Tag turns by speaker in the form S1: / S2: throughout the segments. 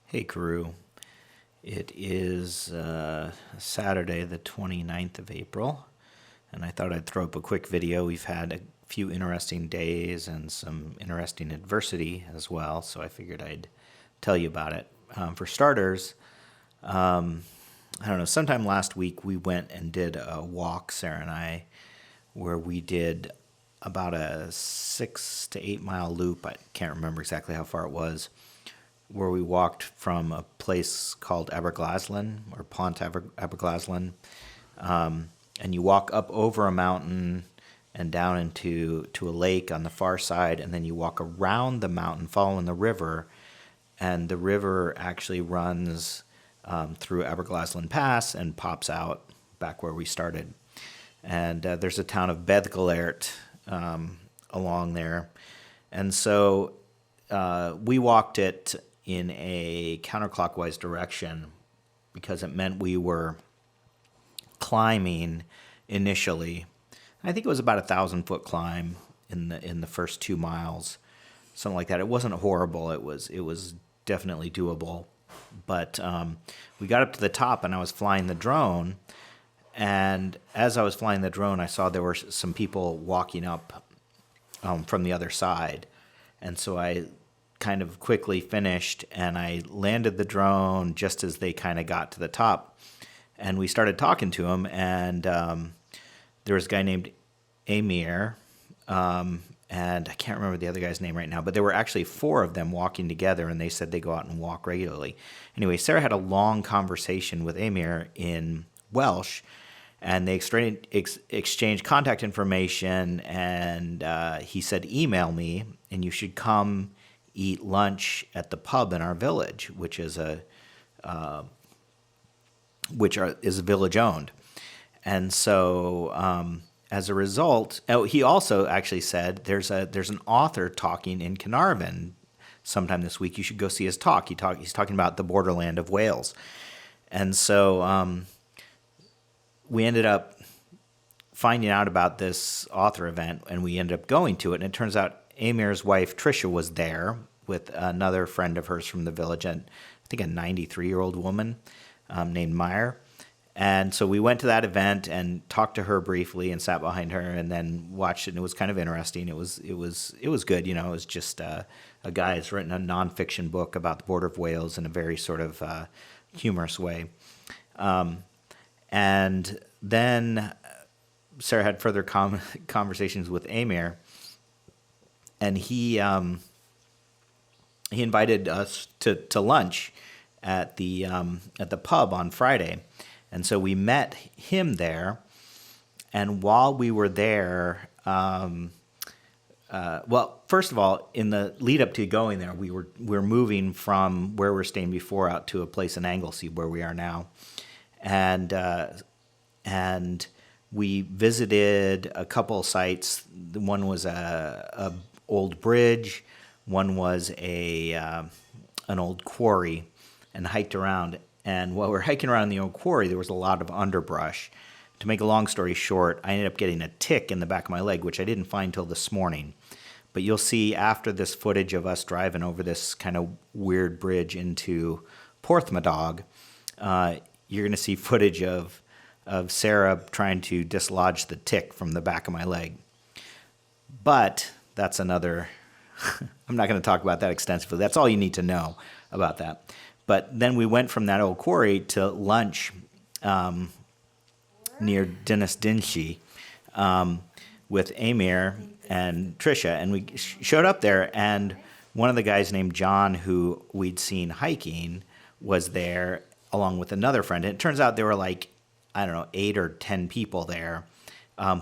S1: Hey, crew. It is Saturday, the 29th of April, and I thought I'd throw up a quick video. We've had a few interesting days and some interesting adversity as well, so I figured I'd tell you about it. For starters, I don't know, sometime last week we went and did a walk, Sarah and I, where we did about a 6 to 8 mile loop. I can't remember exactly how far it was, where we walked from a place called Aberglasslyn or Aberglasslyn, and you walk up over a mountain and down into a lake on the far side, and then you walk around the mountain following the river, and the river actually runs through Aberglasslyn Pass and pops out back where we started. And there's a town of Beddgelert along there, and so we walked it in a counterclockwise direction because it meant we were climbing initially. I think it was about 1,000-foot climb in the first 2 miles, something like that. It wasn't horrible. It was definitely doable. But we got up to the top, and I was flying the drone. And as I was flying the drone, I saw there were some people walking up from the other side. And so I kind of quickly finished, and I landed the drone just as they kind of got to the top. And we started talking to him, and there was a guy named Amir, and I can't remember the other guy's name right now, but there were actually 4 of them walking together, and they said they go out and walk regularly. Anyway, Sarah had a long conversation with Amir in Welsh, and they exchanged contact information, and he said, email me, and you should come eat lunch at the pub in our village, which is is village owned. And so as a result, he also actually said there's an author talking in Carnarvon sometime this week. You should go see his talk. He's talking about the borderland of Wales. And so we ended up finding out about this author event, and we ended up going to it. And it turns out Amir's wife, Tricia, was there with another friend of hers from the village, and I think a 93-year-old woman named Meyer. And so we went to that event and talked to her briefly and sat behind her and then watched it, and it was kind of interesting. It was good. It was just a guy that's written a nonfiction book about the border of Wales in a very sort of humorous way. And then Sarah had further conversations with Amir, and he invited us to lunch at the pub on Friday, and so we met him there. And while we were there, well, first of all, in the lead up to going there, we were moving from where we were staying before out to a place in Anglesey where we are now, and we visited a couple sites. One was a old bridge. One was an old quarry, and hiked around. And while we were hiking around the old quarry, there was a lot of underbrush. To make a long story short, I ended up getting a tick in the back of my leg, which I didn't find till this morning. But you'll see after this footage of us driving over this kind of weird bridge into Porthmadog, you're going to see footage of Sarah trying to dislodge the tick from the back of my leg. But that's another... I'm not going to talk about that extensively. That's all you need to know about that. But then we went from that old quarry to lunch near Dinas Dinshi with Amir and Tricia. And we showed up there, and one of the guys named John, who we'd seen hiking, was there along with another friend. And it turns out there were 8 or 10 people there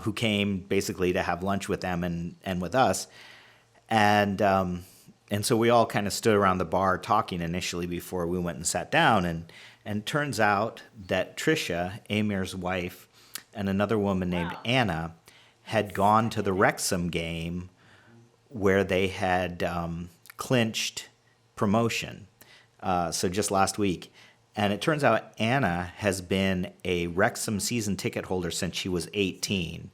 S1: who came basically to have lunch with them and with us. And so we all kind of stood around the bar talking initially before we went and sat down. And turns out that Tricia, Amir's wife, and another woman named Anna had gone to the Wrexham game where they had clinched promotion. So just last week. And it turns out Anna has been a Wrexham season ticket holder since she was 18.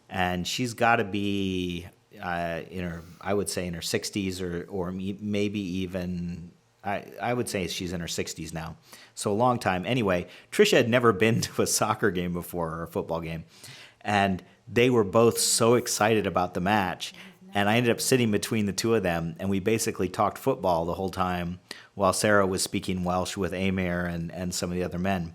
S1: And she's got to be I would say in her 60s or maybe even I would say she's in her 60s now. So a long time. Anyway, Trisha had never been to a soccer game before or a football game. And they were both so excited about the match. And I ended up sitting between the two of them, and we basically talked football the whole time while Sarah was speaking Welsh with Amir and some of the other men.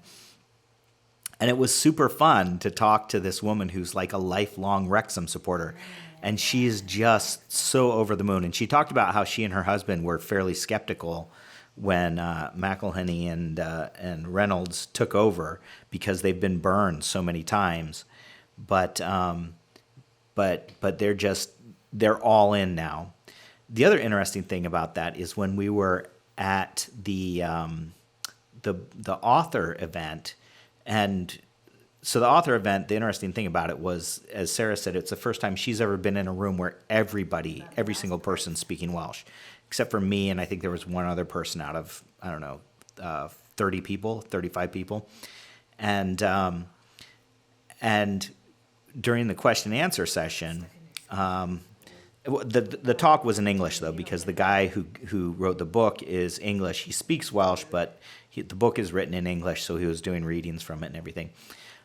S1: And it was super fun to talk to this woman who's like a lifelong Wrexham supporter. And she is just so over the moon. And she talked about how she and her husband were fairly skeptical when McElhenney and Reynolds took over because they've been burned so many times. But they're all in now. The other interesting thing about that is when we were at the author event, and so the author event, the interesting thing about it was, as Sarah said, it's the first time she's ever been in a room where every single person speaking Welsh, except for me, and I think there was one other person out of, 30 people, 35 people. And during the question and answer session, the talk was in English, though, because the guy who wrote the book is English. He speaks Welsh, but the book is written in English, so he was doing readings from it and everything.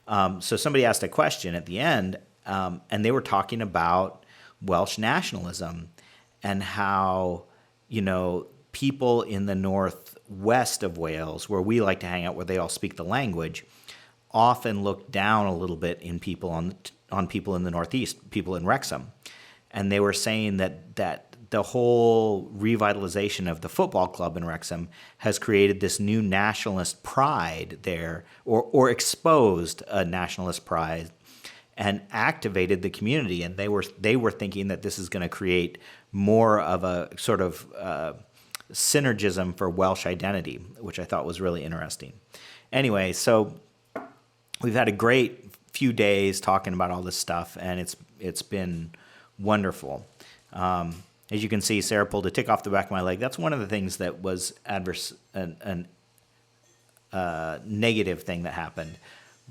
S1: So somebody asked a question at the end, and they were talking about Welsh nationalism and how, people in the northwest of Wales, where we like to hang out, where they all speak the language, often look down a little bit in people on people in the northeast, people in Wrexham. And they were saying that the whole revitalization of the football club in Wrexham has created this new nationalist pride there, or exposed a nationalist pride and activated the community. And they were thinking that this is going to create more of a sort of synergism for Welsh identity, which I thought was really interesting. Anyway, so we've had a great few days talking about all this stuff, and it's been wonderful. As you can see, Sarah pulled a tick off the back of my leg. That's one of the things that was an negative thing that happened.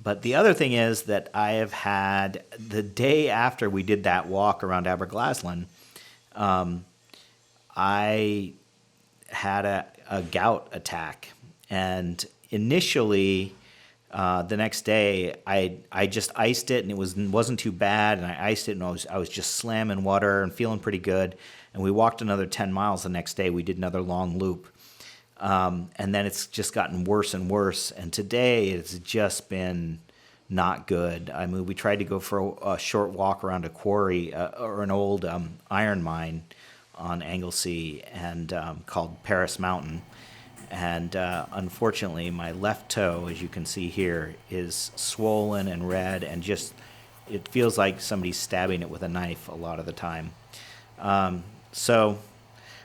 S1: But the other thing is that I have had, the day after we did that walk around Aberglasslyn, I had a gout attack. And initially, the next day, I just iced it, and it wasn't too bad. And I iced it, and I was just slamming water and feeling pretty good. And we walked another 10 miles the next day. We did another long loop, and then it's just gotten worse and worse. And today, it's just been not good. I mean, we tried to go for a short walk around a quarry or an old iron mine on Anglesey and called Paris Mountain. And unfortunately, my left toe, as you can see here, is swollen and red, and just, it feels like somebody's stabbing it with a knife a lot of the time. So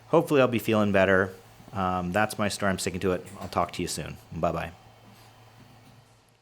S1: hopefully I'll be feeling better. That's my story. I'm sticking to it. I'll talk to you soon. Bye-bye.